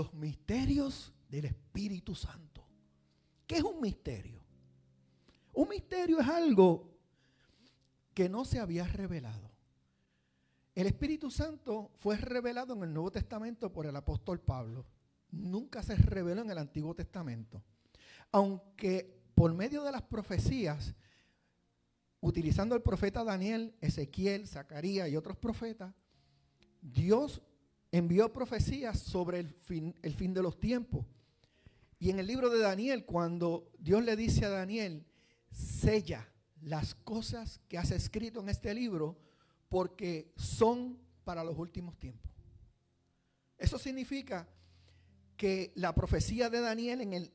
Los misterios del Espíritu Santo. ¿Qué es un misterio? Un misterio es algo que no se había revelado. El Espíritu Santo fue revelado en el Nuevo Testamento por el apóstol Pablo. Nunca se reveló en el Antiguo Testamento. Aunque por medio de las profecías, utilizando el profeta Daniel, Ezequiel, Zacarías y otros profetas, Dios envió profecías sobre el fin de los tiempos. Y en el libro de Daniel, cuando Dios le dice a Daniel, sella las cosas que has escrito en este libro, porque son para los últimos tiempos. Eso significa que la profecía de Daniel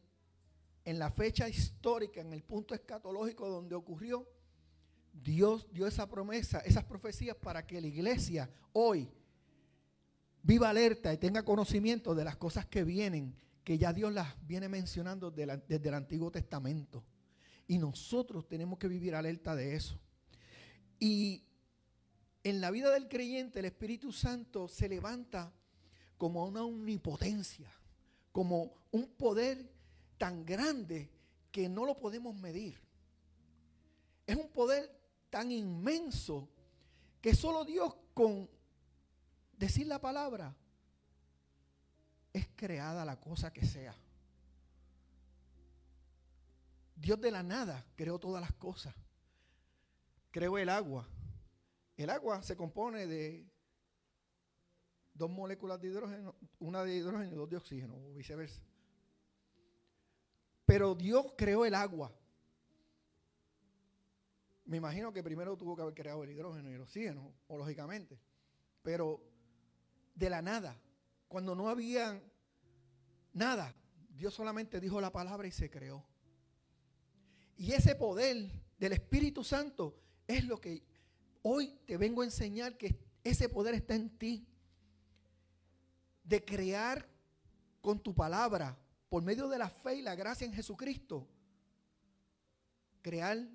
en la fecha histórica, en el punto escatológico donde ocurrió, Dios dio esa promesa, esas profecías para que la iglesia hoy viva alerta y tenga conocimiento de las cosas que vienen, que ya Dios las viene mencionando desde el Antiguo Testamento. Y nosotros tenemos que vivir alerta de eso. Y en la vida del creyente, el Espíritu Santo se levanta como una omnipotencia, como un poder tan grande que no lo podemos medir. Es un poder tan inmenso que solo Dios, con decir la palabra, es creada la cosa que sea. Dios de la nada creó todas las cosas. Creó el agua. El agua se compone de 2 moléculas de hidrógeno, una de hidrógeno y 2 de oxígeno, o viceversa. Pero Dios creó el agua. Me imagino que primero tuvo que haber creado el hidrógeno y el oxígeno, o lógicamente. Pero de la nada, cuando no había nada, Dios solamente dijo la palabra y se creó. Y ese poder del Espíritu Santo es lo que hoy te vengo a enseñar, que ese poder está en ti. De crear con tu palabra, por medio de la fe y la gracia en Jesucristo, crear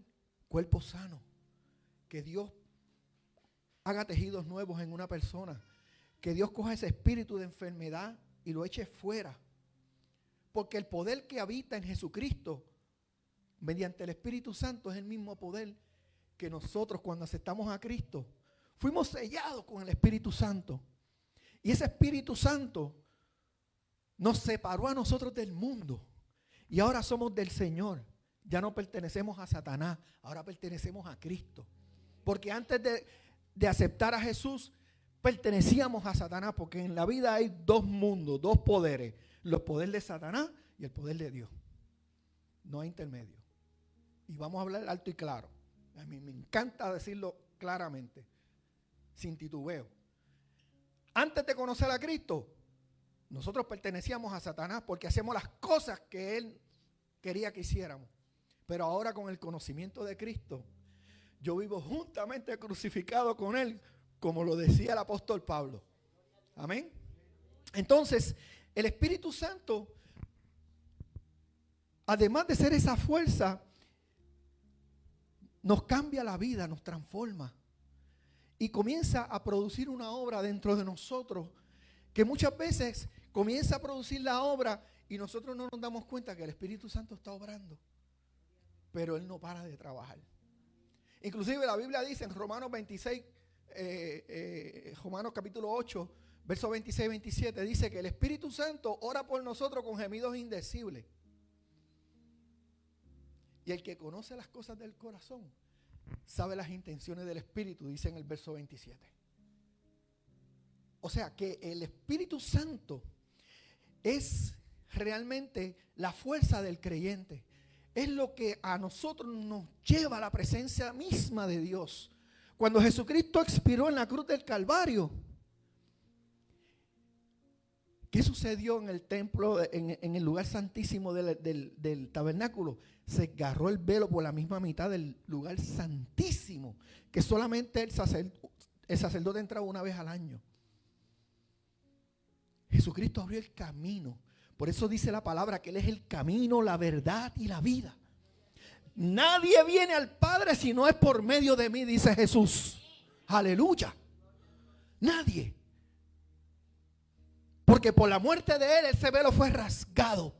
cuerpos sanos. Que Dios haga tejidos nuevos en una persona. Que Dios coja ese espíritu de enfermedad y lo eche fuera. Porque el poder que habita en Jesucristo, mediante el Espíritu Santo, es el mismo poder que nosotros, cuando aceptamos a Cristo, fuimos sellados con el Espíritu Santo. Y ese Espíritu Santo nos separó a nosotros del mundo. Y ahora somos del Señor. Ya no pertenecemos a Satanás, ahora pertenecemos a Cristo. Porque antes de aceptar a Jesús, pertenecíamos a Satanás, porque en la vida hay 2 mundos, 2 poderes. El poder de Satanás y el poder de Dios. No hay intermedio. Y vamos a hablar alto y claro. A mí me encanta decirlo claramente, sin titubeo. Antes de conocer a Cristo, nosotros pertenecíamos a Satanás porque hacemos las cosas que Él quería que hiciéramos. Pero ahora, con el conocimiento de Cristo, yo vivo juntamente crucificado con Él, como lo decía el apóstol Pablo. Amén. Entonces, el Espíritu Santo, además de ser esa fuerza, nos cambia la vida, nos transforma. Y comienza a producir una obra dentro de nosotros, que muchas veces comienza a producir la obra y nosotros no nos damos cuenta que el Espíritu Santo está obrando. Pero Él no para de trabajar. Inclusive la Biblia dice en Romanos 26, Romanos capítulo 8, versos 26 y 27, dice que el Espíritu Santo ora por nosotros con gemidos indecibles. Y el que conoce las cosas del corazón sabe las intenciones del Espíritu, dice en el verso 27. O sea que el Espíritu Santo es realmente la fuerza del creyente. Es lo que a nosotros nos lleva a la presencia misma de Dios. Cuando Jesucristo expiró en la cruz del Calvario, ¿qué sucedió en el templo, en el lugar santísimo del tabernáculo? Se agarró el velo por la misma mitad del lugar santísimo, que solamente el sacerdote entraba una vez al año. Jesucristo abrió el camino. Por eso dice la palabra que Él es el camino, la verdad y la vida. Nadie viene al Padre si no es por medio de mí, dice Jesús. Aleluya. Nadie. Porque por la muerte de Él, ese velo fue rasgado.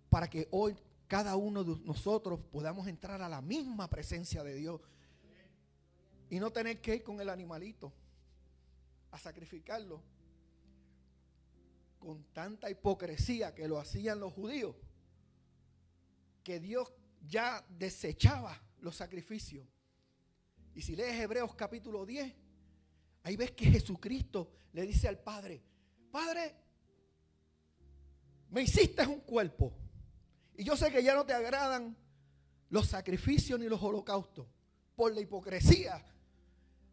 Para que hoy cada uno de nosotros podamos entrar a la misma presencia de Dios. Y no tener que ir con el animalito a sacrificarlo. Con tanta hipocresía que lo hacían los judíos. Que Dios ya desechaba los sacrificios. Y si lees Hebreos capítulo 10, ahí ves que Jesucristo le dice al Padre: Padre, me hiciste un cuerpo. Y yo sé que ya no te agradan los sacrificios ni los holocaustos. Por la hipocresía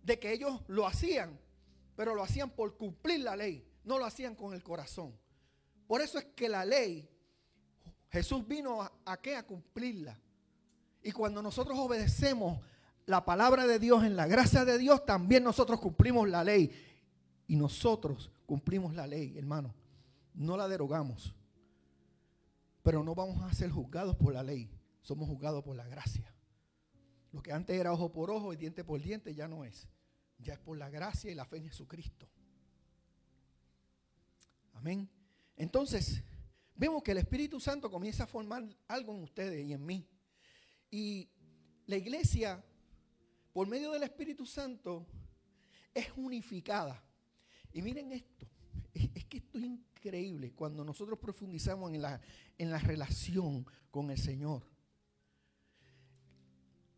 de que ellos lo hacían. Pero lo hacían por cumplir la ley. No lo hacían con el corazón. Por eso es que la ley, Jesús vino a ¿qué? A cumplirla. Y cuando nosotros obedecemos la palabra de Dios en la gracia de Dios, también nosotros cumplimos la ley. Y nosotros cumplimos la ley, hermano. No la derogamos. Pero no vamos a ser juzgados por la ley. Somos juzgados por la gracia. Lo que antes era ojo por ojo y diente por diente ya no es. Ya es por la gracia y la fe en Jesucristo. Amén. Entonces, vemos que el Espíritu Santo comienza a formar algo en ustedes y en mí. Y la iglesia, por medio del Espíritu Santo, es unificada. Y miren esto, es que esto es increíble cuando nosotros profundizamos en la relación con el Señor.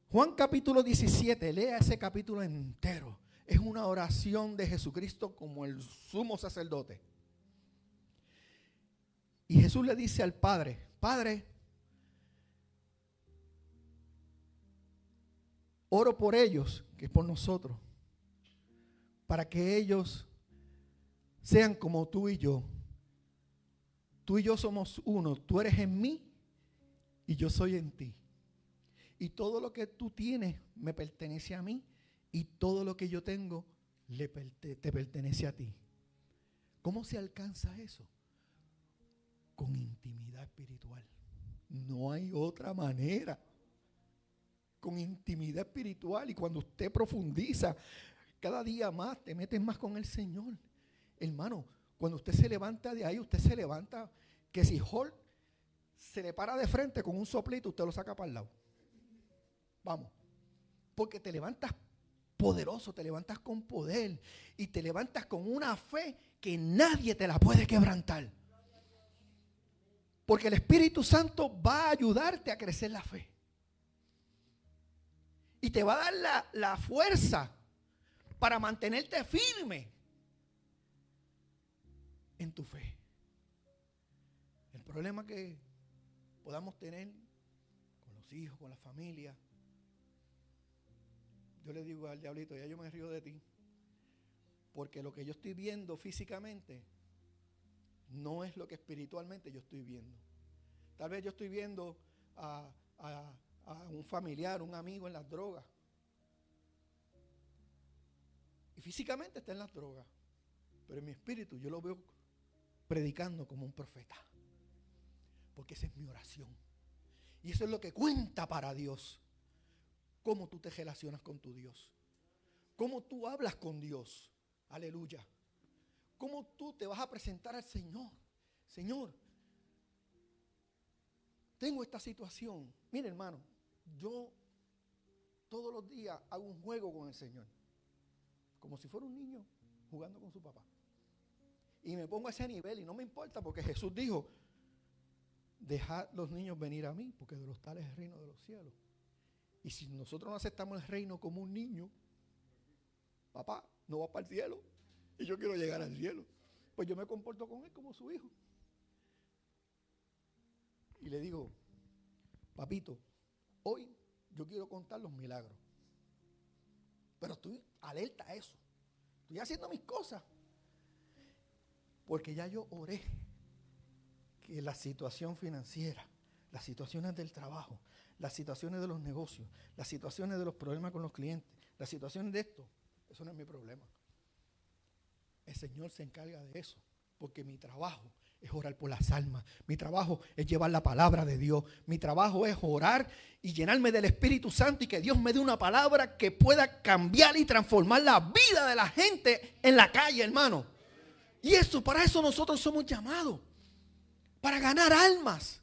Juan capítulo 17, lea ese capítulo entero. Es una oración de Jesucristo como el sumo sacerdote. Y Jesús le dice al Padre: Padre, oro por ellos, que es por nosotros, para que ellos sean como tú y yo. Tú y yo somos uno. Tú eres en mí y yo soy en ti. Y todo lo que tú tienes me pertenece a mí. Y todo lo que yo tengo te pertenece a ti. ¿Cómo se alcanza eso? Con intimidad espiritual. No hay otra manera. Con intimidad espiritual. Y cuando usted profundiza, cada día más te metes más con el Señor. Hermano, cuando usted se levanta de ahí, usted se levanta que si Hulk se le para de frente con un soplito, usted lo saca para el lado. Vamos. Porque te levantas poderoso, te levantas con poder y te levantas con una fe que nadie te la puede quebrantar. Porque el Espíritu Santo va a ayudarte a crecer la fe. Y te va a dar la fuerza para mantenerte firme en tu fe. El problema que podamos tener con los hijos, con la familia, yo le digo al diablito: ya yo me río de ti, porque lo que yo estoy viendo físicamente no es lo que espiritualmente yo estoy viendo. Tal vez yo estoy viendo a un familiar, un amigo en las drogas, y físicamente está en las drogas, pero en mi espíritu yo lo veo predicando como un profeta, porque esa es mi oración y eso es lo que cuenta para Dios. Cómo tú te relacionas con tu Dios, cómo tú hablas con Dios, aleluya, cómo tú te vas a presentar al Señor. Señor, tengo esta situación. Mire, hermano, yo todos los días hago un juego con el Señor, como si fuera un niño jugando con su papá. Y me pongo a ese nivel y no me importa, porque Jesús dijo: dejad los niños venir a mí, porque de los tales es el reino de los cielos. Y si nosotros no aceptamos el reino como un niño, papá, no va para el cielo y yo quiero llegar al cielo, pues yo me comporto con él como su hijo. Y le digo: papito, hoy yo quiero contar los milagros, pero estoy alerta a eso. Estoy haciendo mis cosas, porque ya yo oré que la situación financiera, las situaciones del trabajo, las situaciones de los negocios, las situaciones de los problemas con los clientes, las situaciones de esto, eso no es mi problema. El Señor se encarga de eso, porque mi trabajo es orar por las almas. Mi trabajo es llevar la palabra de Dios. Mi trabajo es orar y llenarme del Espíritu Santo y que Dios me dé una palabra que pueda cambiar y transformar la vida de la gente en la calle, hermano. Y eso, para eso nosotros somos llamados. Para ganar almas.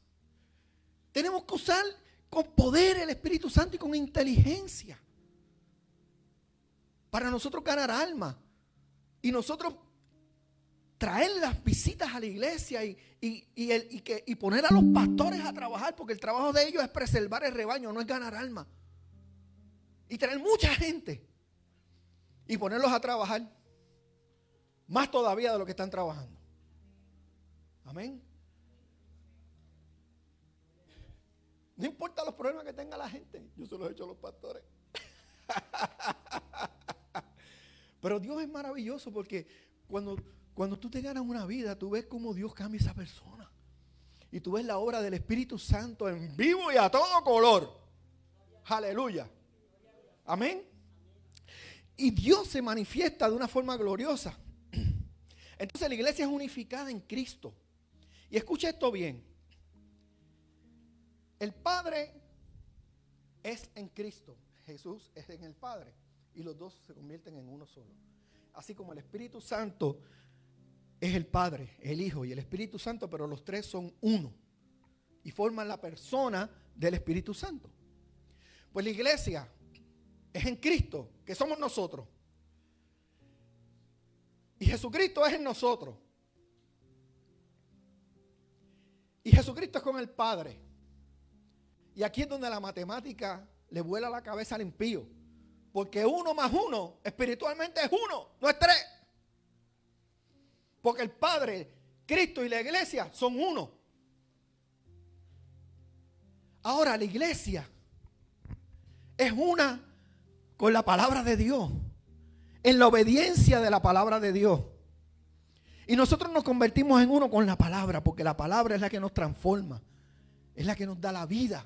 Tenemos que usar con poder el Espíritu Santo y con inteligencia. Para nosotros ganar almas. Y nosotros traer las visitas a la iglesia y poner a los pastores a trabajar, porque el trabajo de ellos es preservar el rebaño, no es ganar almas. Y traer mucha gente y ponerlos a trabajar más todavía de lo que están trabajando. Amén. No importa los problemas que tenga la gente, yo se los he hecho a los pastores. Pero Dios es maravilloso, porque cuando tú te ganas una vida, tú ves cómo Dios cambia a esa persona. Y tú ves la obra del Espíritu Santo en vivo y a todo color. Aleluya. Amén. Y Dios se manifiesta de una forma gloriosa. Entonces la iglesia es unificada en Cristo. Y escucha esto bien. El Padre es en Cristo. Jesús es en el Padre. Y los dos se convierten en uno solo. Así como el Espíritu Santo es el Padre, el Hijo y el Espíritu Santo, pero los tres son uno. Y forman la persona del Espíritu Santo. Pues la iglesia es en Cristo, que somos nosotros. Y Jesucristo es en nosotros. Y Jesucristo es con el Padre. Y aquí es donde la matemática le vuela la cabeza al impío. Porque 1 más 1 espiritualmente es 1, no es 3. Porque el Padre, Cristo y la iglesia son uno. Ahora la iglesia es una con la palabra de Dios, en la obediencia de la palabra de Dios. Y nosotros nos convertimos en uno con la palabra, porque la palabra es la que nos transforma, es la que nos da la vida,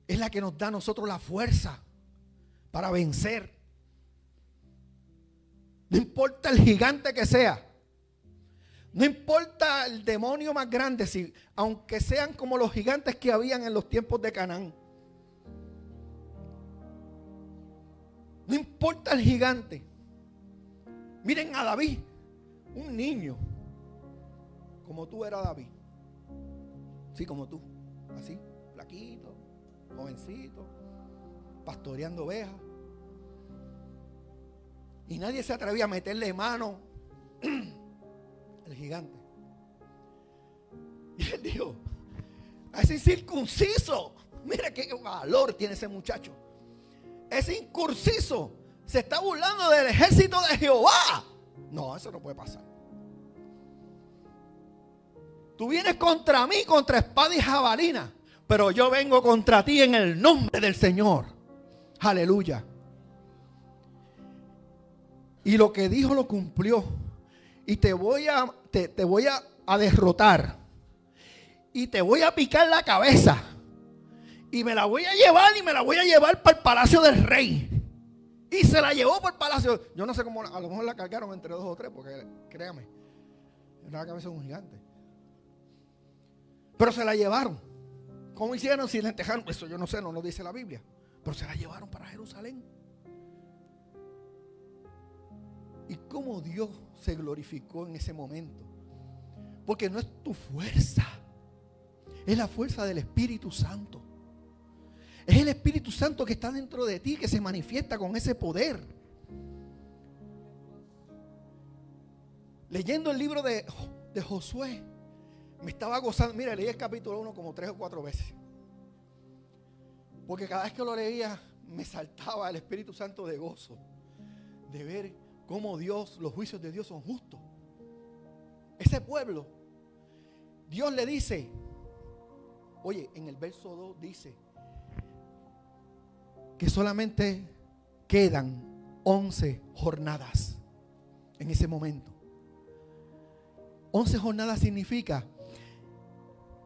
es la que nos da a nosotros la fuerza para vencer. No importa el gigante que sea, no importa el demonio más grande, si, aunque sean como los gigantes que habían en los tiempos de Canaán. No importa el gigante. Miren a David, un niño, como tú eras David. Sí, como tú, así, flaquito, jovencito, pastoreando ovejas. Y nadie se atrevía a meterle mano al gigante. Y él dijo, a ese incircunciso, mira qué valor tiene ese muchacho. Ese incircunciso se está burlando del ejército de Jehová. No, eso no puede pasar. Tú vienes contra mí, contra espada y jabalina, pero yo vengo contra ti en el nombre del Señor. Aleluya. Y lo que dijo lo cumplió. Y te voy a derrotar. Y te voy a picar la cabeza. Y me la voy a llevar y me la voy a llevar para el palacio del rey. Y se la llevó para el palacio. Yo no sé cómo, a lo mejor la cargaron entre 2 o 3, porque créame, era la cabeza de un gigante. Pero se la llevaron. ¿Cómo hicieron? Si la entejaron, eso yo no sé, no lo dice la Biblia. Pero se la llevaron para Jerusalén. Y cómo Dios se glorificó en ese momento. Porque no es tu fuerza, es la fuerza del Espíritu Santo. Es el Espíritu Santo que está dentro de ti, que se manifiesta con ese poder. Leyendo el libro de Josué, me estaba gozando. Mira, leí el capítulo 1 como 3 o 4 veces. Porque cada vez que lo leía, me saltaba el Espíritu Santo de gozo. De ver cómo Dios, los juicios de Dios son justos. Ese pueblo, Dios le dice, oye, en el verso 2 dice que solamente quedan 11 jornadas en ese momento. 11 jornadas significa,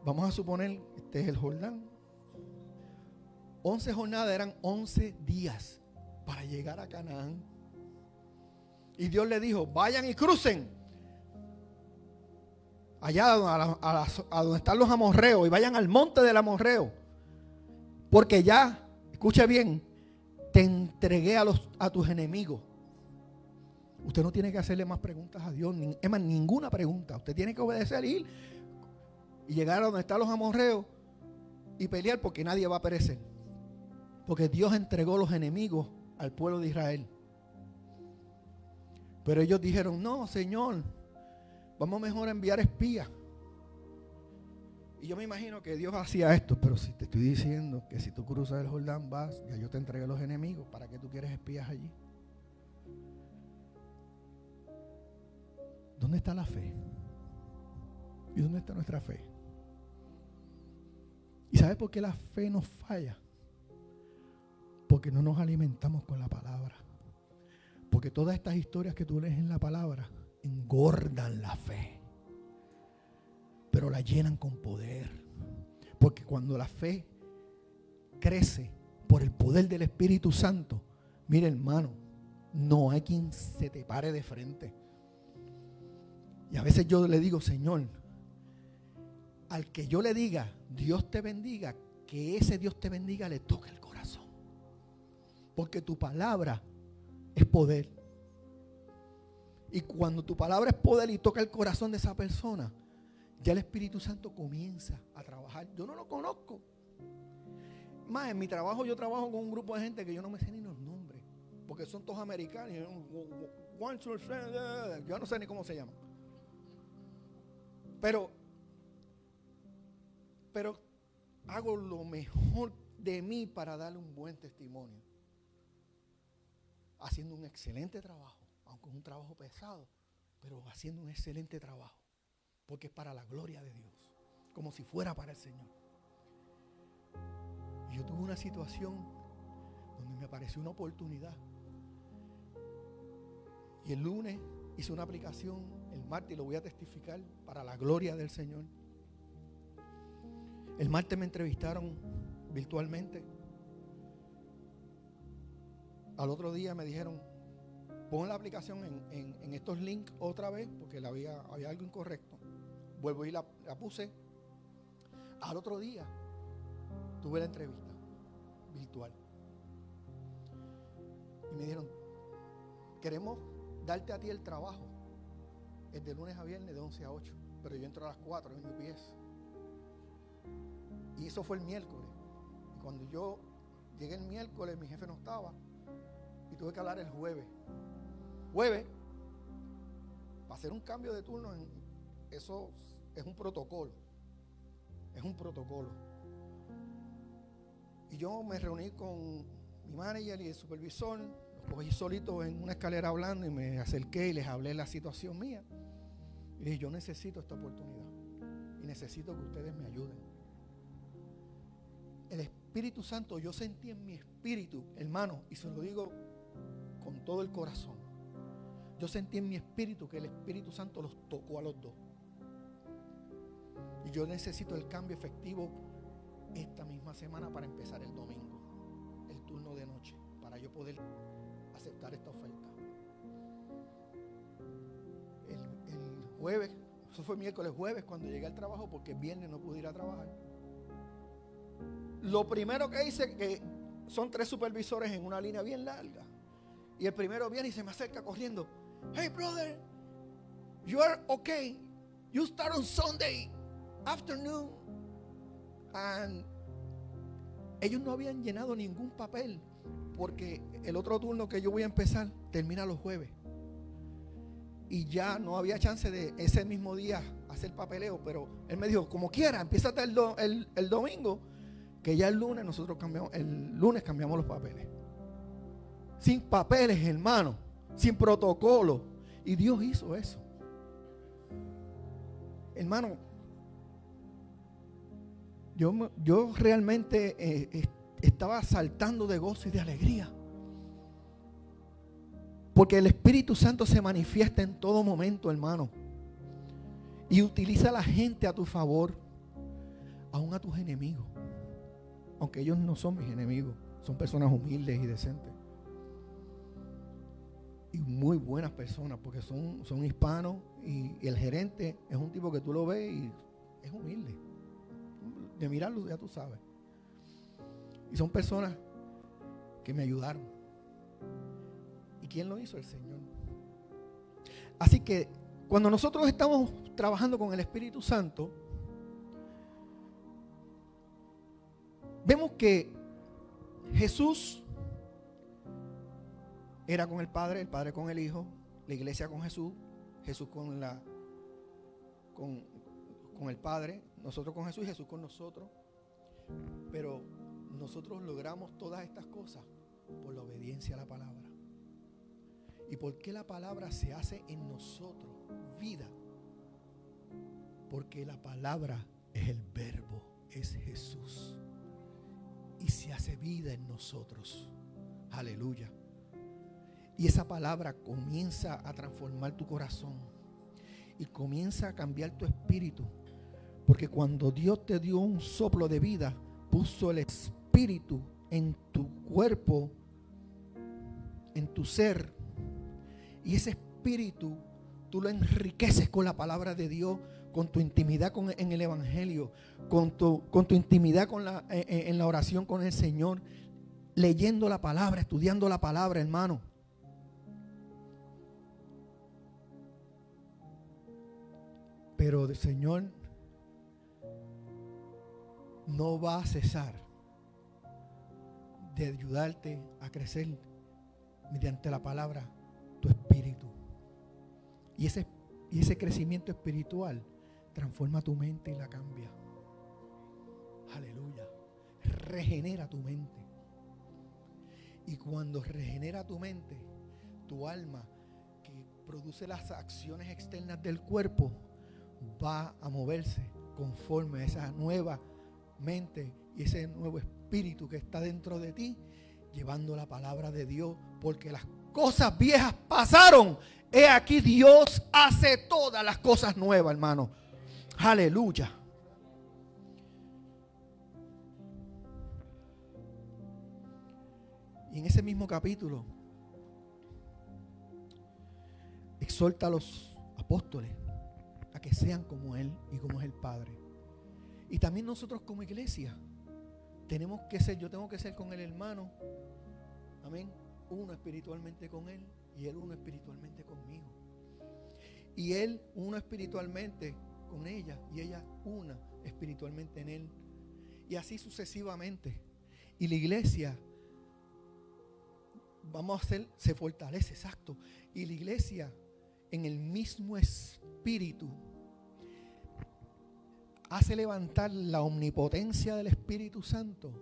vamos a suponer, este es el Jordán. 11 jornadas eran 11 días para llegar a Canaán. Y Dios le dijo, vayan y crucen allá a donde están los amorreos y vayan al monte del amorreo. Porque ya, escucha bien, te entregué a tus enemigos. Usted no tiene que hacerle más preguntas a Dios, es más, ninguna pregunta. Usted tiene que obedecer, ir y llegar a donde están los amorreos y pelear, porque nadie va a perecer. Porque Dios entregó los enemigos al pueblo de Israel. Pero ellos dijeron, no, Señor, vamos mejor a enviar espías. Y yo me imagino que Dios hacía esto, pero si te estoy diciendo que si tú cruzas el Jordán vas, ya yo te entregué los enemigos, ¿para qué tú quieres espías allí? ¿Dónde está la fe? ¿Y dónde está nuestra fe? ¿Y sabes por qué la fe nos falla? Porque no nos alimentamos con la palabra. Porque todas estas historias que tú lees en la palabra engordan la fe, pero la llenan con poder. Porque cuando la fe crece por el poder del Espíritu Santo, mire, hermano, no hay quien se te pare de frente. Y a veces yo le digo, Señor, al que yo le diga Dios te bendiga, que ese Dios te bendiga le toque el corazón. Porque tu palabra es poder. Y cuando tu palabra es poder y toca el corazón de esa persona, ya el Espíritu Santo comienza a trabajar. Yo no lo conozco. Más, en mi trabajo yo trabajo con un grupo de gente que yo no me sé ni los nombres, porque son todos americanos. Yo no sé ni cómo se llaman. Pero hago lo mejor de mí para darle un buen testimonio. Haciendo un excelente trabajo, aunque es un trabajo pesado, pero haciendo un excelente trabajo, porque es para la gloria de Dios, como si fuera para el Señor. Y yo tuve una situación donde me apareció una oportunidad. Y el lunes hice una aplicación, el martes lo voy a testificar para la gloria del Señor. El martes me entrevistaron virtualmente. Al otro día me dijeron, pon la aplicación en estos links otra vez, porque había algo incorrecto. Vuelvo y la puse. Al otro día tuve la entrevista virtual. Y me dijeron, queremos darte a ti el trabajo. Es de lunes a viernes de 11 a 8. Pero yo entro a las 4 en UPS. Y eso fue el miércoles. Y cuando yo llegué el miércoles, mi jefe no estaba. Y tuve que hablar el jueves. Jueves, para hacer un cambio de turno, eso es un protocolo. Es un protocolo. Y yo me reuní con mi manager y el supervisor. Los cogí solitos en una escalera hablando y me acerqué y les hablé la situación mía. Y dije, yo necesito esta oportunidad. Y necesito que ustedes me ayuden. El Espíritu Santo, yo sentí en mi espíritu, hermano, y se lo digo con todo el corazón. Yo sentí en mi espíritu que el Espíritu Santo los tocó a los dos. Y yo necesito el cambio efectivo esta misma semana para empezar el domingo, el turno de noche, para yo poder aceptar esta oferta. El jueves, eso fue miércoles, jueves, cuando llegué al trabajo, porque el viernes no pude ir a trabajar. Lo primero que hice, que son 3 supervisores en una línea bien larga, y el primero viene y se me acerca corriendo. Hey brother, you are okay. You start on Sunday afternoon. And ellos no habían llenado ningún papel, porque el otro turno que yo voy a empezar termina los jueves. Y ya no había chance de ese mismo día hacer papeleo, pero él me dijo, como quiera, empieza el domingo, que ya el lunes cambiamos los papeles. Sin papeles, hermano, sin protocolo. Y Dios hizo eso. Hermano, yo realmente estaba saltando de gozo y de alegría. Porque el Espíritu Santo se manifiesta en todo momento, hermano. Y utiliza a la gente a tu favor, aún a tus enemigos. Aunque ellos no son mis enemigos, son personas humildes y decentes. Y muy buenas personas, porque son hispanos. Y el gerente es un tipo que tú lo ves y es humilde. De mirarlo ya tú sabes. Y son personas que me ayudaron. ¿Y quién lo hizo? El Señor. Así que cuando nosotros estamos trabajando con el Espíritu Santo, vemos que Jesús era con el Padre con el Hijo, la iglesia con Jesús, Jesús con el Padre, nosotros con Jesús y Jesús con nosotros. Pero nosotros logramos todas estas cosas por la obediencia a la palabra. ¿Y por qué la palabra se hace en nosotros vida? Porque la palabra es el verbo, es Jesús. Y se hace vida en nosotros. Aleluya. Y esa palabra comienza a transformar tu corazón. Y comienza a cambiar tu espíritu. Porque cuando Dios te dio un soplo de vida, puso el espíritu en tu cuerpo, en tu ser. Y ese espíritu tú lo enriqueces con la palabra de Dios, con tu intimidad en el Evangelio, con tu intimidad en la oración con el Señor, leyendo la palabra, estudiando la palabra, hermano. Pero el Señor no va a cesar de ayudarte a crecer mediante la palabra, tu espíritu. Y ese crecimiento espiritual transforma tu mente y la cambia. Aleluya. Regenera tu mente. Y cuando regenera tu mente, tu alma, que produce las acciones externas del cuerpo, va a moverse conforme a esa nueva mente y ese nuevo espíritu que está dentro de ti, llevando la palabra de Dios, porque las cosas viejas pasaron. He aquí, Dios hace todas las cosas nuevas, hermano. Aleluya. Y en ese mismo capítulo exhorta a los apóstoles a que sean como Él y como es el Padre. Y también nosotros como iglesia tenemos que ser, yo tengo que ser con el hermano, amén, uno espiritualmente con Él y Él uno espiritualmente conmigo. Y Él uno espiritualmente con ella y ella una espiritualmente en Él. Y así sucesivamente. Y la iglesia, vamos a hacer, se fortalece, exacto. Y la iglesia en el mismo espíritu hace levantar la omnipotencia del Espíritu Santo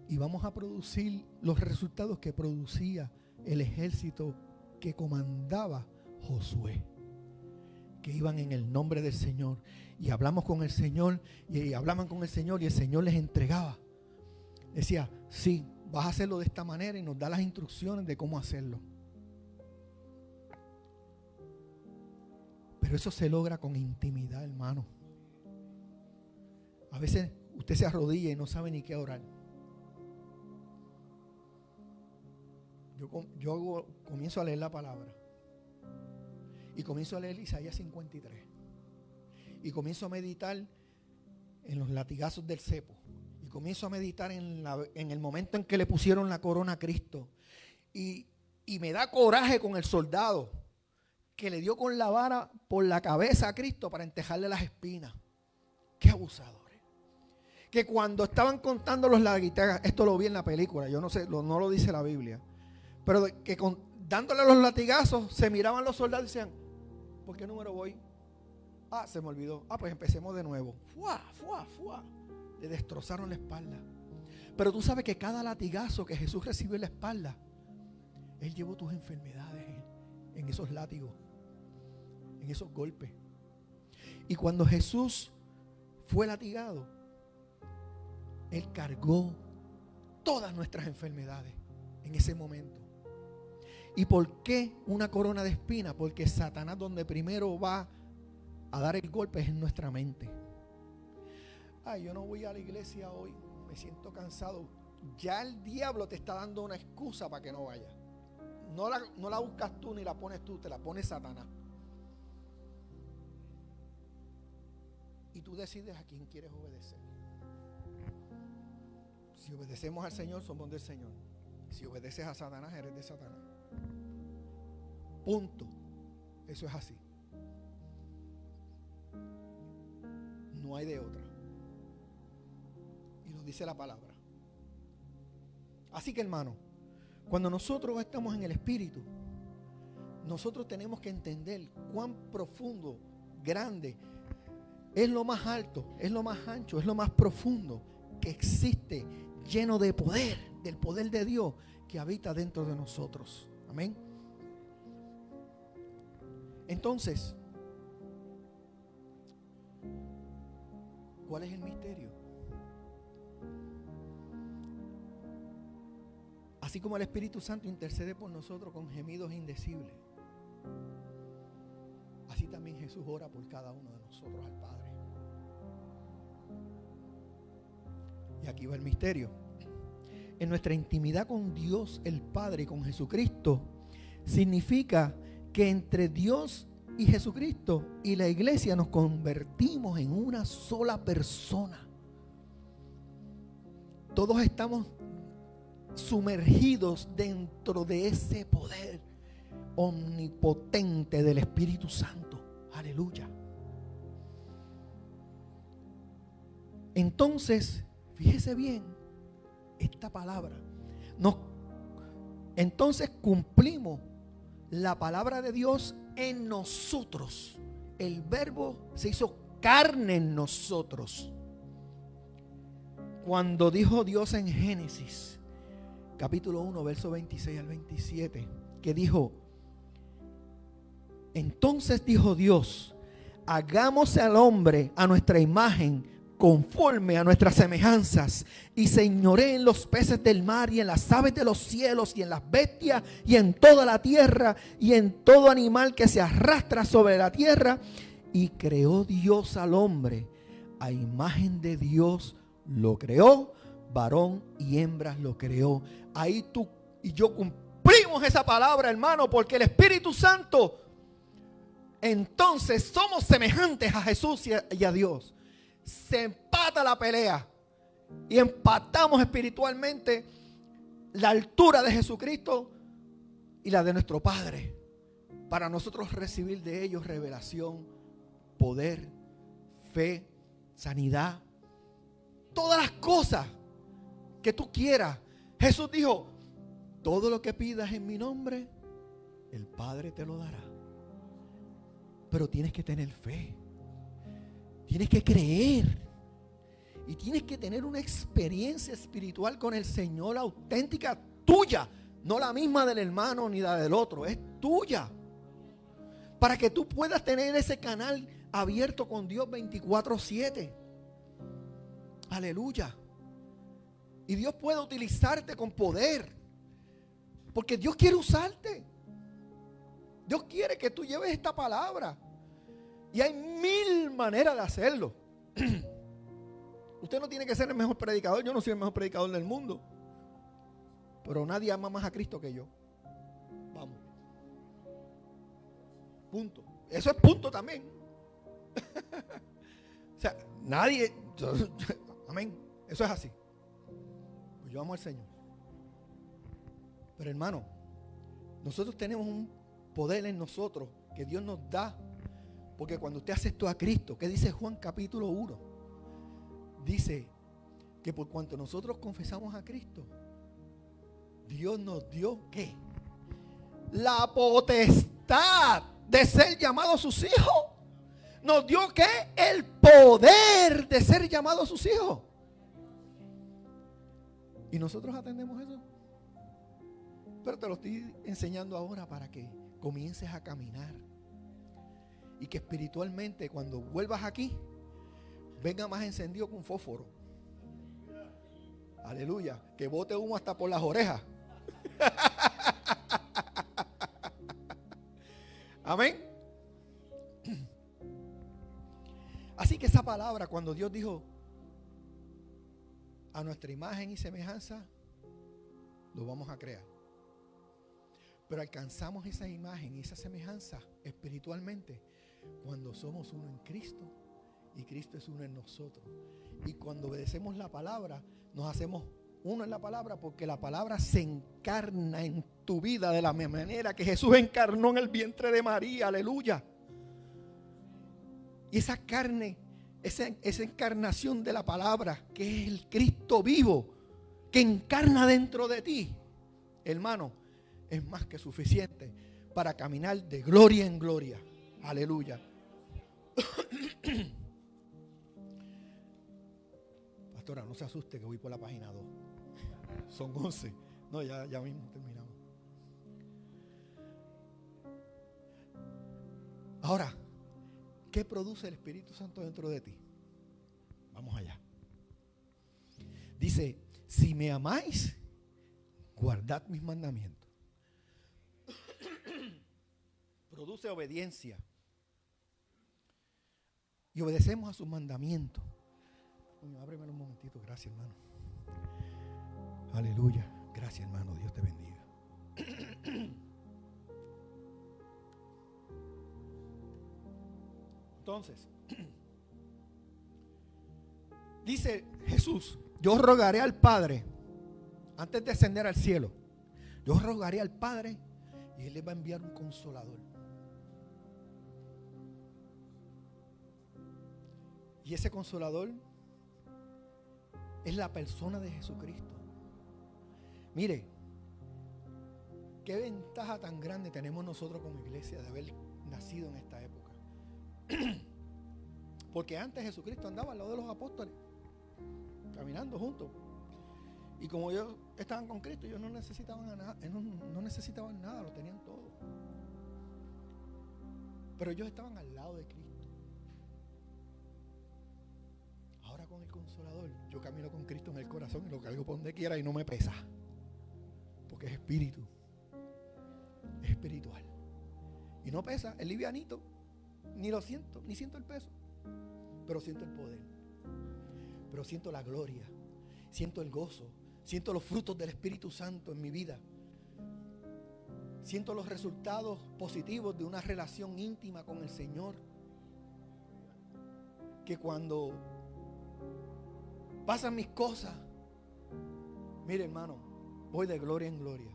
y vamos a producir los resultados que producía el ejército que comandaba Josué, que iban en el nombre del Señor y hablamos con el Señor y hablaban con el Señor y el Señor les entregaba, decía, sí, vas a hacerlo de esta manera y nos da las instrucciones de cómo hacerlo. Pero eso se logra con intimidad, hermano. A veces usted se arrodilla y no sabe ni qué orar. Yo comienzo a leer la palabra. Y comienzo a leer Isaías 53. Y comienzo a meditar en los latigazos del cepo. Y comienzo a meditar en el momento en que le pusieron la corona a Cristo. Y me da coraje con el soldado que le dio con la vara por la cabeza a Cristo para entejarle las espinas. Qué abusadores. Que cuando estaban contando los latigazos, esto lo vi en la película, yo no sé, no lo dice la Biblia, pero que dándole los latigazos se miraban los soldados y decían, ¿por qué número voy? Ah, se me olvidó. Ah, pues empecemos de nuevo. ¡Fua, fua, fua! Le destrozaron la espalda. Pero tú sabes que cada latigazo que Jesús recibió en la espalda, Él llevó tus enfermedades en esos látigos, en esos golpes. Y cuando Jesús fue latigado, Él cargó todas nuestras enfermedades en ese momento. ¿Y por qué una corona de espinas? Porque Satanás donde primero va a dar el golpe es en nuestra mente. Ay, yo no voy a la iglesia hoy, me siento cansado. Ya el diablo te está dando una excusa para que no vayas. No la buscas tú ni la pones tú, te la pone Satanás. Y tú decides a quién quieres obedecer. Si obedecemos al Señor, somos del Señor. Si obedeces a Satanás, eres de Satanás. Punto. Eso es así. No hay de otra. Y lo dice la palabra. Así que, hermano, cuando nosotros estamos en el Espíritu, nosotros tenemos que entender cuán profundo, grande, es lo más alto, es lo más ancho, es lo más profundo que existe, lleno de poder, del poder de Dios que habita dentro de nosotros. Amén. Entonces, ¿cuál es el misterio? Así como el Espíritu Santo intercede por nosotros con gemidos indecibles, así también Jesús ora por cada uno de nosotros al Padre. Y aquí va el misterio. En nuestra intimidad con Dios el Padre y con Jesucristo, significa que entre Dios y Jesucristo y la iglesia nos convertimos en una sola persona. Todos estamos sumergidos dentro de ese poder omnipotente del Espíritu Santo. Aleluya. Entonces, fíjese bien esta palabra. Entonces cumplimos la palabra de Dios en nosotros. El Verbo se hizo carne en nosotros. Cuando dijo Dios en Génesis capítulo 1, verso 26 al 27, que dijo: entonces dijo Dios, hagamos al hombre a nuestra imagen, conforme a nuestras semejanzas, y señoree en los peces del mar, y en las aves de los cielos, y en las bestias, y en toda la tierra, y en todo animal que se arrastra sobre la tierra. Y creó Dios al hombre, a imagen de Dios lo creó, varón y hembra lo creó. Ahí tú y yo cumplimos esa palabra, hermano, porque el Espíritu Santo, entonces somos semejantes a Jesús y a Dios. Se empata la pelea y empatamos espiritualmente la altura de Jesucristo y la de nuestro Padre, para nosotros recibir de ellos revelación, poder, fe, sanidad, todas las cosas que tú quieras. Jesús dijo: todo lo que pidas en mi nombre, el Padre te lo dará. Pero tienes que tener fe, tienes que creer y tienes que tener una experiencia espiritual con el Señor auténtica, tuya, no la misma del hermano ni la del otro, es tuya, para que tú puedas tener ese canal abierto con Dios 24/7. Aleluya. Y Dios puede utilizarte con poder, porque Dios quiere usarte. Dios quiere que tú lleves esta palabra. Y hay 1000 maneras de hacerlo. Usted no tiene que ser el mejor predicador. Yo no soy el mejor predicador del mundo, pero nadie ama más a Cristo que yo. Vamos. Punto. Eso es punto también. O sea, nadie. Amén. Eso es así. Pues yo amo al Señor. Pero hermano, nosotros tenemos un poder en nosotros que Dios nos da. Porque cuando usted aceptó a Cristo, ¿qué dice Juan capítulo 1? Dice que por cuanto nosotros confesamos a Cristo, Dios nos dio ¿qué? La potestad de ser llamados sus hijos. Nos dio ¿qué? El poder de ser llamados sus hijos. Y nosotros atendemos eso. Pero te lo estoy enseñando ahora para que comiences a caminar. Y que espiritualmente cuando vuelvas aquí, venga más encendido que un fósforo. Aleluya. Que bote humo hasta por las orejas. Amén. Así que esa palabra, cuando Dios dijo a nuestra imagen y semejanza, lo vamos a crear. Pero alcanzamos esa imagen y esa semejanza espiritualmente cuando somos uno en Cristo y Cristo es uno en nosotros. Y cuando obedecemos la palabra, nos hacemos uno en la palabra, porque la palabra se encarna en tu vida de la misma manera que Jesús encarnó en el vientre de María. Aleluya. Y esa carne, esa encarnación de la palabra, que es el Cristo vivo, que encarna dentro de ti, hermano, es más que suficiente para caminar de gloria en gloria. Aleluya. Pastora, no se asuste que voy por la página 2. Son 11. No, ya mismo terminamos. Ahora, ¿qué produce el Espíritu Santo dentro de ti? Vamos allá. Dice, si me amáis, guardad mis mandamientos. Produce obediencia. Y obedecemos a sus mandamientos. Ábremelo un momentito, gracias, hermano. Aleluya. Gracias, hermano. Dios te bendiga. Entonces, dice Jesús, yo rogaré al Padre, antes de ascender al cielo, yo rogaré al Padre y Él le va a enviar un consolador. Y ese consolador es la persona de Jesucristo. Mire, qué ventaja tan grande tenemos nosotros como iglesia de haber nacido en esta época. Porque antes Jesucristo andaba al lado de los apóstoles, caminando juntos. Y como ellos estaban con Cristo, ellos no necesitaban nada, no necesitaban nada, lo tenían todo. Pero ellos estaban al lado de Cristo. Ahora con el Consolador, yo camino con Cristo en el corazón y lo cargo por donde quiera y no me pesa. Porque es espíritu. Es espiritual. Y no pesa, es livianito. Ni lo siento, ni siento el peso. Pero siento el poder. Pero siento la gloria. Siento el gozo. Siento los frutos del Espíritu Santo en mi vida. Siento los resultados positivos de una relación íntima con el Señor. Que cuando pasan mis cosas, mire, hermano, voy de gloria en gloria.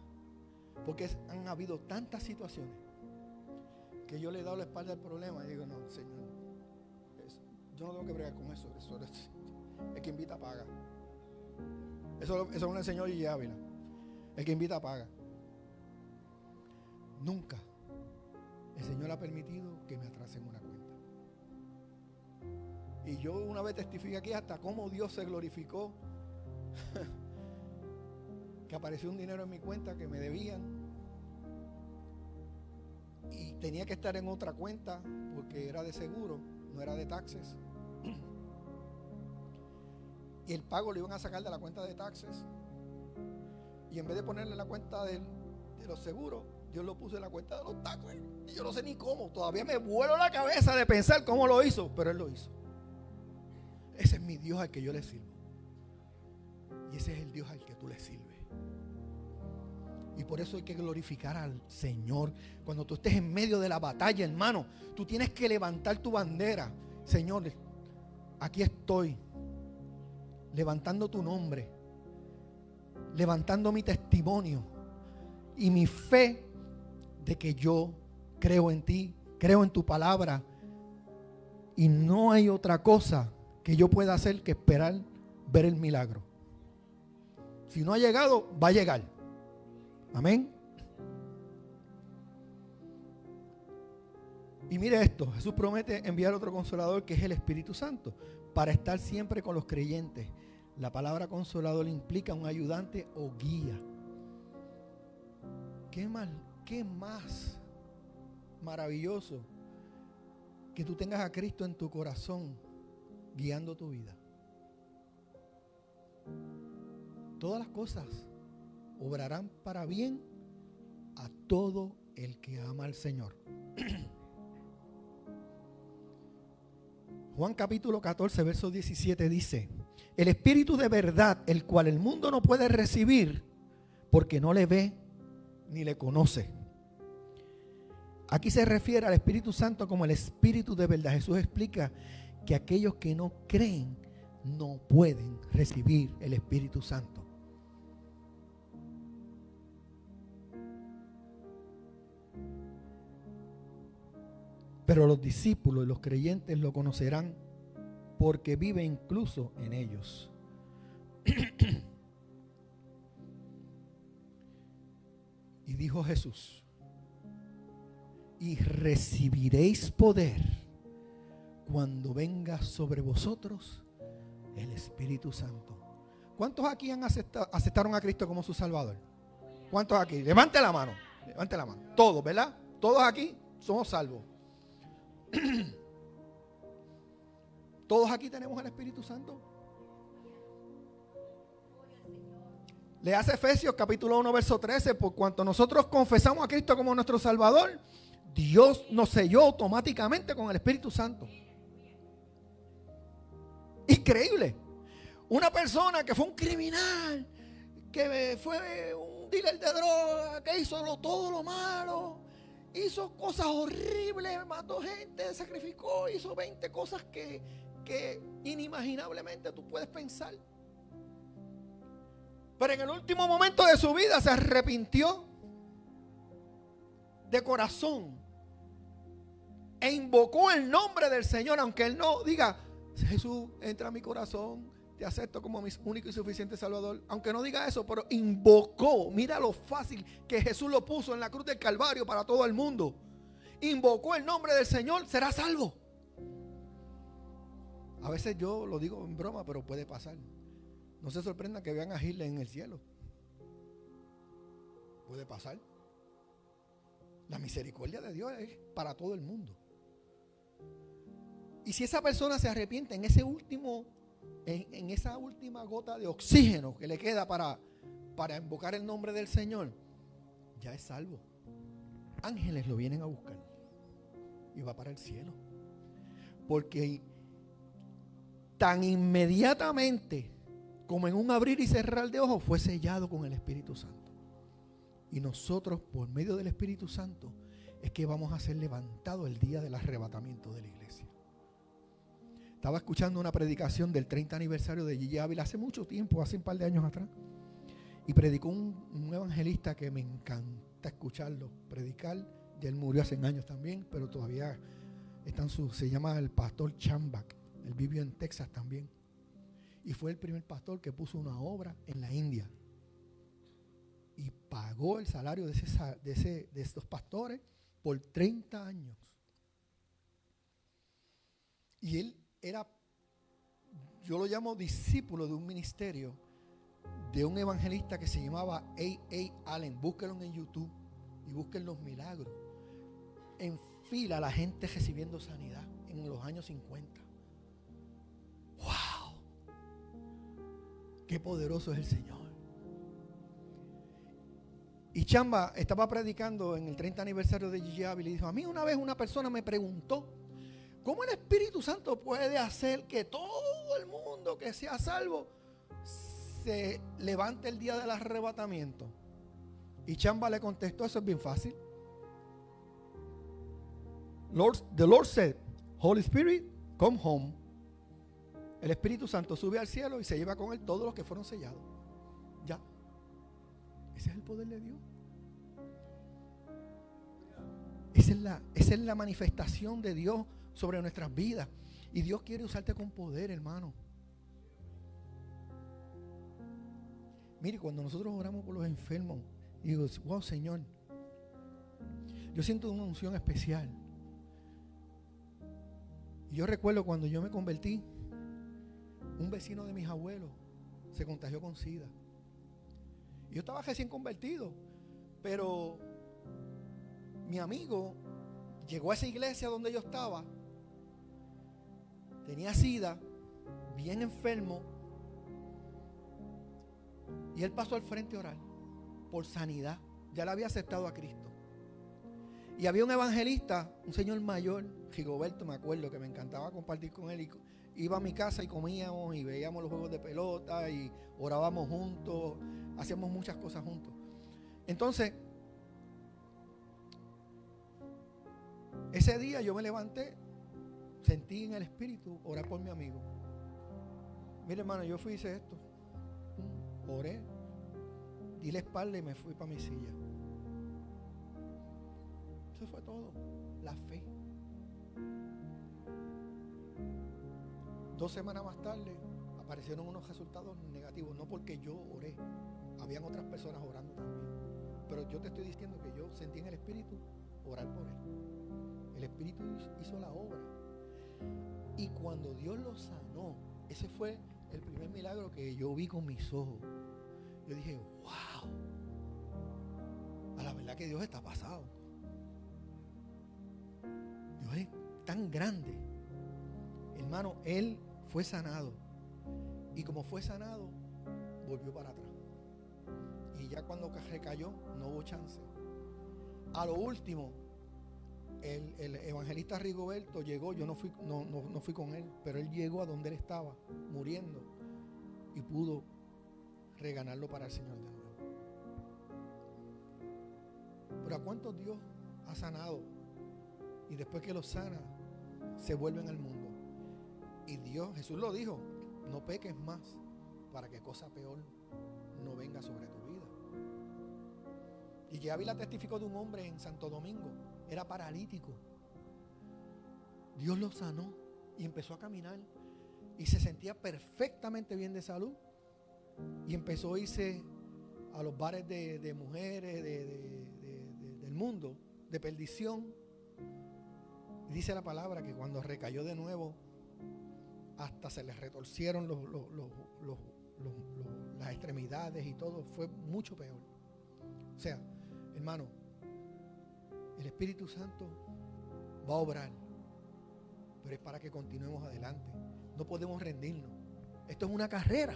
Porque han habido tantas situaciones que yo le he dado la espalda al problema y digo, no, Señor, yo no tengo que bregar con eso. El que invita paga. Eso me lo enseñó Gigi Ávila. El que invita paga. Nunca el Señor ha permitido que me atrasen una cuenta. Y yo una vez testifiqué aquí hasta cómo Dios se glorificó. Que apareció un dinero en mi cuenta que me debían. Y tenía que estar en otra cuenta porque era de seguro, no era de taxes. Y el pago lo iban a sacar de la cuenta de taxes. Y en vez de ponerle la cuenta de los seguros, Dios lo puso en la cuenta de los taxes. Y yo no sé ni cómo. Todavía me vuelo la cabeza de pensar cómo lo hizo. Pero Él lo hizo. Ese es mi Dios al que yo le sirvo. Y ese es el Dios al que tú le sirves. Y por eso hay que glorificar al Señor. Cuando tú estés en medio de la batalla, hermano, tú tienes que levantar tu bandera. Señor, aquí estoy, levantando tu nombre, levantando mi testimonio y mi fe de que yo creo en ti, creo en tu palabra. Y no hay otra cosa que yo pueda hacer que esperar ver el milagro. Si no ha llegado, va a llegar. Amén. Y mire esto, Jesús promete enviar otro consolador que es el Espíritu Santo para estar siempre con los creyentes. La palabra consolador implica un ayudante o guía. ¿Qué más maravilloso que tú tengas a Cristo en tu corazón guiando tu vida? Todas las cosas obrarán para bien a todo el que ama al Señor. Juan capítulo 14, verso 17 dice: el Espíritu de verdad, el cual el mundo no puede recibir porque no le ve ni le conoce. Aquí se refiere al Espíritu Santo como el Espíritu de verdad. Jesús explica que aquellos que no creen no pueden recibir el Espíritu Santo. Pero los discípulos y los creyentes lo conocerán porque vive incluso en ellos. Y dijo Jesús: y recibiréis poder cuando venga sobre vosotros el Espíritu Santo. ¿Cuántos aquí aceptaron a Cristo como su Salvador? ¿Cuántos aquí? Levante la mano. Levante la mano. Todos, ¿verdad? Todos aquí somos salvos. Todos aquí tenemos el Espíritu Santo. Le hace Efesios capítulo 1 verso 13: por cuanto nosotros confesamos a Cristo como nuestro Salvador, Dios nos selló automáticamente con el Espíritu Santo. Increíble. Una persona que fue un criminal, que fue un dealer de droga, que hizo todo lo malo, hizo cosas horribles, mató gente, sacrificó, hizo 20 cosas que inimaginablemente tú puedes pensar. Pero en el último momento de su vida se arrepintió de corazón e invocó el nombre del Señor, aunque él no diga: Jesús, entra a mi corazón, te acepto como mi único y suficiente Salvador. Aunque no diga eso, pero invocó. Mira lo fácil que Jesús lo puso en la cruz del Calvario para todo el mundo. Invocó el nombre del Señor, será salvo. A veces yo lo digo en broma, pero puede pasar. No se sorprendan que vean a Hitler en el cielo. Puede pasar. La misericordia de Dios es para todo el mundo. Y si esa persona se arrepiente en ese último, en esa última gota de oxígeno que le queda para invocar el nombre del Señor, ya es salvo. Ángeles lo vienen a buscar y va para el cielo. Porque tan inmediatamente como en un abrir y cerrar de ojos fue sellado con el Espíritu Santo. Y nosotros, por medio del Espíritu Santo, es que vamos a ser levantados el día del arrebatamiento de la iglesia. Estaba escuchando una predicación del 30 aniversario de Gigi Ávila hace mucho tiempo, hace un par de años atrás. Y predicó un evangelista que me encanta escucharlo predicar. Ya él murió hace años también, pero todavía se llama el pastor Chambak. Él vivió en Texas también. Y fue el primer pastor que puso una obra en la India. Y pagó el salario de estos pastores por 30 años. Y él era, yo lo llamo discípulo de un ministerio de un evangelista que se llamaba A.A. Allen. Búsquenlo en YouTube y busquen los milagros. En fila la gente recibiendo sanidad en los años 50. ¡Wow! ¡Qué poderoso es el Señor! Y Chamba estaba predicando en el 30 aniversario de Gigi Ávila y dijo: a mí una vez una persona me preguntó ¿cómo el Espíritu Santo puede hacer que todo el mundo que sea salvo se levante el día del arrebatamiento? Y Chamba le contestó: eso es bien fácil. The Lord said, Holy Spirit, come home. El Espíritu Santo sube al cielo y se lleva con él todos los que fueron sellados. Ya. Ese es el poder de Dios. Esa es la manifestación de Dios sobre nuestras vidas. Y Dios quiere usarte con poder, hermano. Mire, cuando nosotros oramos por los enfermos, digo: wow, Señor, yo siento una unción especial. Y yo recuerdo cuando yo me convertí, un vecino de mis abuelos se contagió con SIDA. Y yo estaba recién convertido, pero mi amigo llegó a esa iglesia donde yo estaba, tenía SIDA, bien enfermo, y él pasó al frente a orar por sanidad. Ya le había aceptado a Cristo. Y había un evangelista, un señor mayor, Rigoberto, me acuerdo, que me encantaba compartir con él. Y iba a mi casa y comíamos y veíamos los juegos de pelota y orábamos juntos, hacíamos muchas cosas juntos. Entonces, ese día yo me levanté, sentí en el espíritu orar por mi amigo. Mire, hermano, yo fui y hice esto. Oré, di la espalda y me fui para mi silla. Eso fue todo. La fe. 2 semanas más tarde aparecieron unos resultados negativos, no porque yo oré, habían otras personas orando también, pero yo te estoy diciendo que yo sentí en el Espíritu orar por él. El Espíritu hizo la obra, y cuando Dios lo sanó, ese fue el primer milagro que yo vi con mis ojos. Yo dije, wow, a la verdad que Dios está pasado. Dios es tan grande. Hermano, él fue sanado, y como fue sanado, volvió para atrás, y ya cuando recayó no hubo chance. A lo último, el evangelista Rigoberto llegó. Yo no fui con él, pero él llegó a donde él estaba muriendo y pudo reganarlo para el Señor de nuevo. Pero ¿a cuántos Dios ha sanado y después que los sana se vuelven al mundo? Y Dios, Jesús lo dijo, no peques más para que cosa peor no venga sobre tu vida. Y ya Ávila testificó de un hombre en Santo Domingo, era paralítico. Dios lo sanó y empezó a caminar y se sentía perfectamente bien de salud, y empezó a irse a los bares de mujeres del mundo, de perdición. Y dice la palabra que cuando recayó de nuevo, hasta se le retorcieron las extremidades y todo, fue mucho peor. O sea, hermano, el Espíritu Santo va a obrar, pero es para que continuemos adelante. No podemos rendirnos. Esto es una carrera.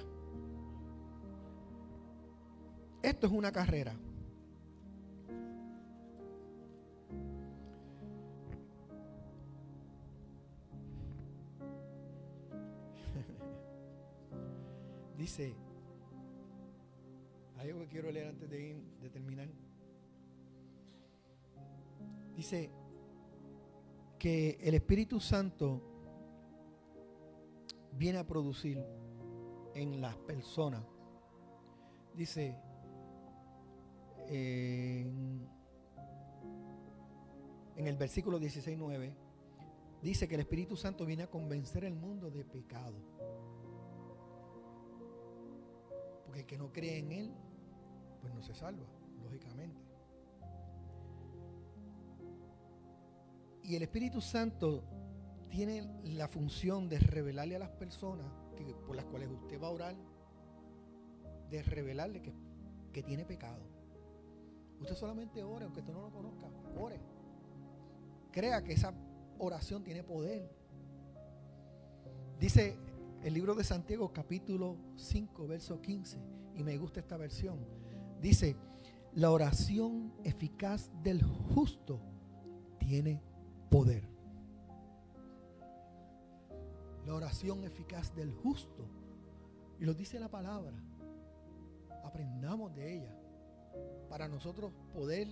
Esto es una carrera. Dice, hay algo que quiero leer antes de terminar. Dice que el Espíritu Santo viene a producir en las personas. Dice en el versículo 16:9, dice que el Espíritu Santo viene a convencer al mundo de pecado. Porque el que no cree en Él, pues no se salva, lógicamente. Y el Espíritu Santo tiene la función de revelarle a las personas por las cuales usted va a orar, de revelarle que tiene pecado. Usted solamente ore, aunque usted no lo conozca, ore. Crea que esa oración tiene poder. Dice el libro de Santiago, capítulo 5, verso 15, y me gusta esta versión. Dice, la oración eficaz del justo tiene poder. La oración eficaz del justo. Y lo dice la palabra. Aprendamos de ella para nosotros poder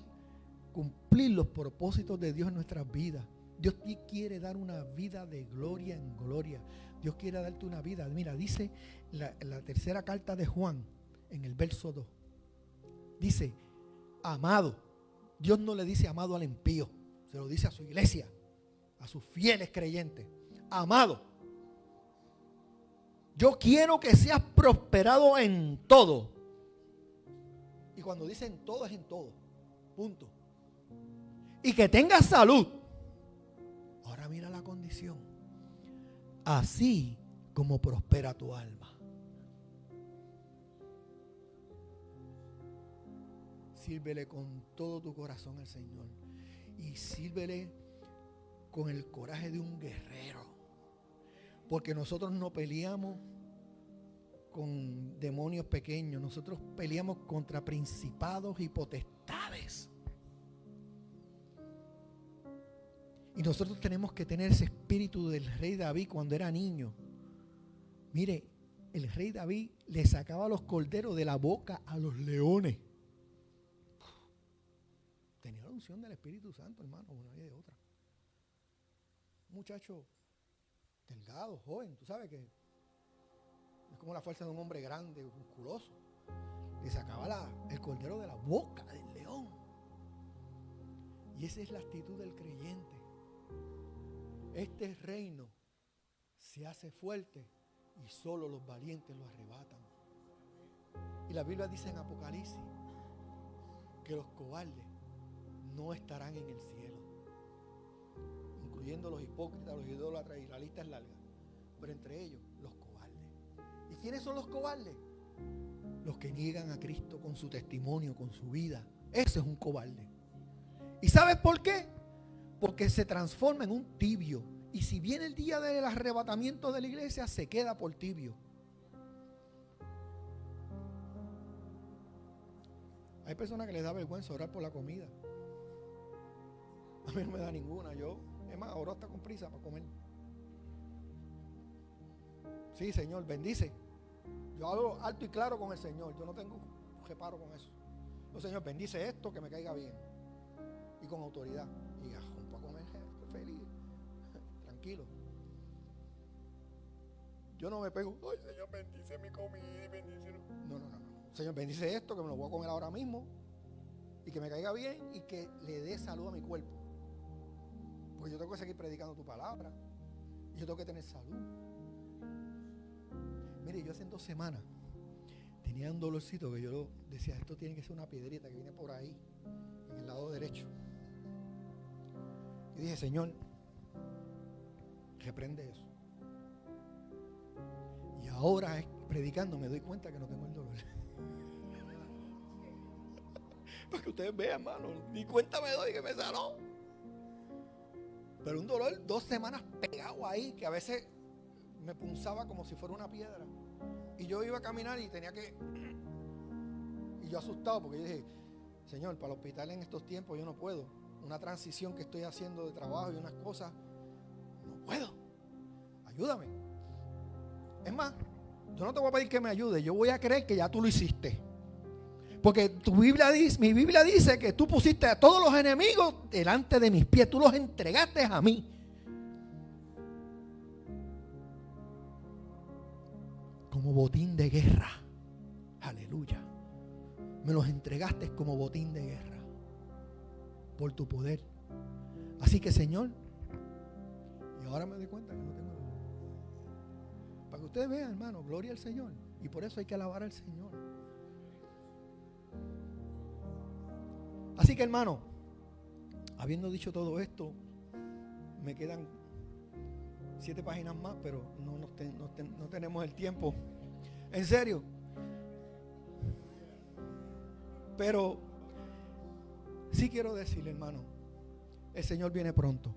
cumplir los propósitos de Dios en nuestras vidas. Dios te quiere dar una vida de gloria en gloria. Dios quiere darte una vida. Mira, dice la tercera carta de Juan, en el verso 2. Dice, amado. Dios no le dice amado al impío, se lo dice a su iglesia, a sus fieles creyentes. Amado, yo quiero que seas prosperado en todo. Y cuando dice en todo, es en todo. Punto. Y que tengas salud. Ahora mira la condición. Así como prospera tu alma. Sírvele con todo tu corazón al Señor. Y sírvele con el coraje de un guerrero. Porque nosotros no peleamos con demonios pequeños. Nosotros peleamos contra principados y potestades. Y nosotros tenemos que tener ese espíritu del rey David cuando era niño. Mire, el rey David le sacaba los corderos de la boca a los leones. Tenía la unción del Espíritu Santo, hermano, una y de otra. Un muchacho delgado, joven, tú sabes que es como la fuerza de un hombre grande, musculoso. Le sacaba el cordero de la boca del león. Y esa es la actitud del creyente. Este reino se hace fuerte y solo los valientes lo arrebatan. Y la Biblia dice en Apocalipsis que los cobardes no estarán en el cielo, incluyendo los hipócritas, los idólatras, y la lista es larga, pero entre ellos los cobardes. ¿Y quiénes son los cobardes? Los que niegan a Cristo con su testimonio, con su vida. Ese es un cobarde. ¿Y sabes por qué? Porque se transforma en un tibio. Y si viene el día del arrebatamiento de la iglesia, se queda por tibio. Hay personas que les da vergüenza orar por la comida. A mí no me da ninguna. Yo, es más, oro hasta con prisa para comer. Sí, Señor, bendice. Yo hablo alto y claro con el Señor. Yo no tengo reparo con eso. No, Señor, bendice esto, que me caiga bien. Y con autoridad. Y para comer, estoy feliz. Tranquilo. Yo no me pego. Ay, Señor, bendice mi comida y bendice. No. Señor, bendice esto, que me lo voy a comer ahora mismo. Y que me caiga bien y que le dé salud a mi cuerpo. Porque yo tengo que seguir predicando tu palabra. Y yo tengo que tener salud. Mire, yo hace 2 semanas tenía un dolorcito que yo decía, esto tiene que ser una piedrita que viene por ahí, en el lado derecho. Y dije, Señor, reprende eso. Y ahora, predicando, me doy cuenta que no tengo el dolor. Para que ustedes vean, hermano, ni cuenta me doy que me sanó. Pero un dolor 2 semanas pegado ahí, que a veces me punzaba como si fuera una piedra. Y yo iba a caminar y tenía que... Y yo asustado porque yo dije, Señor, para el hospital en estos tiempos yo no puedo. Una transición que estoy haciendo de trabajo y unas cosas, no puedo. Ayúdame. Es más, yo no te voy a pedir que me ayudes, yo voy a creer que ya tú lo hiciste. Porque tu Biblia dice, mi Biblia dice que tú pusiste a todos los enemigos delante de mis pies, tú los entregaste a mí. Como botín de guerra. Aleluya. Me los entregaste como botín de guerra. Por tu poder. Así que, Señor, y ahora me doy cuenta que no tengo dolor. Para que ustedes vean, hermano, gloria al Señor. Y por eso hay que alabar al Señor. Así que, hermano, habiendo dicho todo esto, me quedan 7 páginas más, pero no tenemos el tiempo. En serio. Pero sí quiero decirle, hermano, el Señor viene pronto.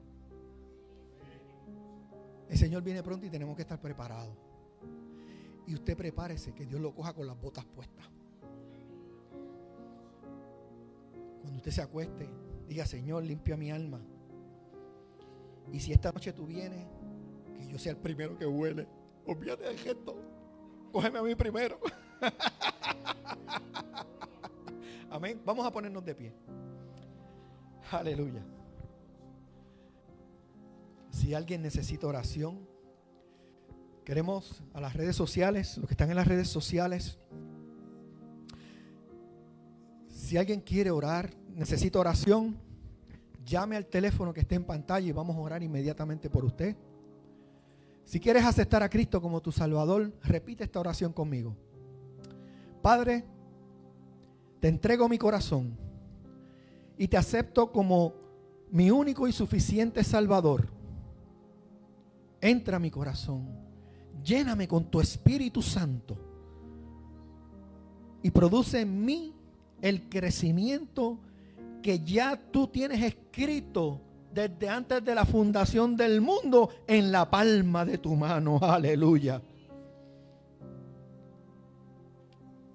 El Señor viene pronto y tenemos que estar preparados. Y usted prepárese, que Dios lo coja con las botas puestas. Cuando usted se acueste, diga, Señor, limpia mi alma. Y si esta noche tú vienes, que yo sea el primero que huele. Olvídate del gesto. Cógeme a mí primero. Amén. Vamos a ponernos de pie. Aleluya. Si alguien necesita oración, queremos a las redes sociales, los que están en las redes sociales. Si alguien quiere orar, necesita oración, llame al teléfono que está en pantalla y vamos a orar inmediatamente por usted. Si quieres aceptar a Cristo como tu Salvador, repite esta oración conmigo. Padre, te entrego mi corazón y te acepto como mi único y suficiente Salvador. Entra a mi corazón, lléname con tu Espíritu Santo y produce en mí el crecimiento que ya tú tienes escrito desde antes de la fundación del mundo en la palma de tu mano. Aleluya.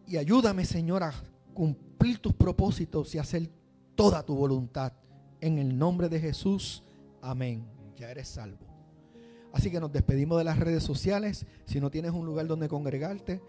Y ayúdame, Señor, a cumplir tus propósitos y hacer toda tu voluntad. En el nombre de Jesús. Amén. Ya eres salvo. Así que nos despedimos de las redes sociales. Si no tienes un lugar donde congregarte,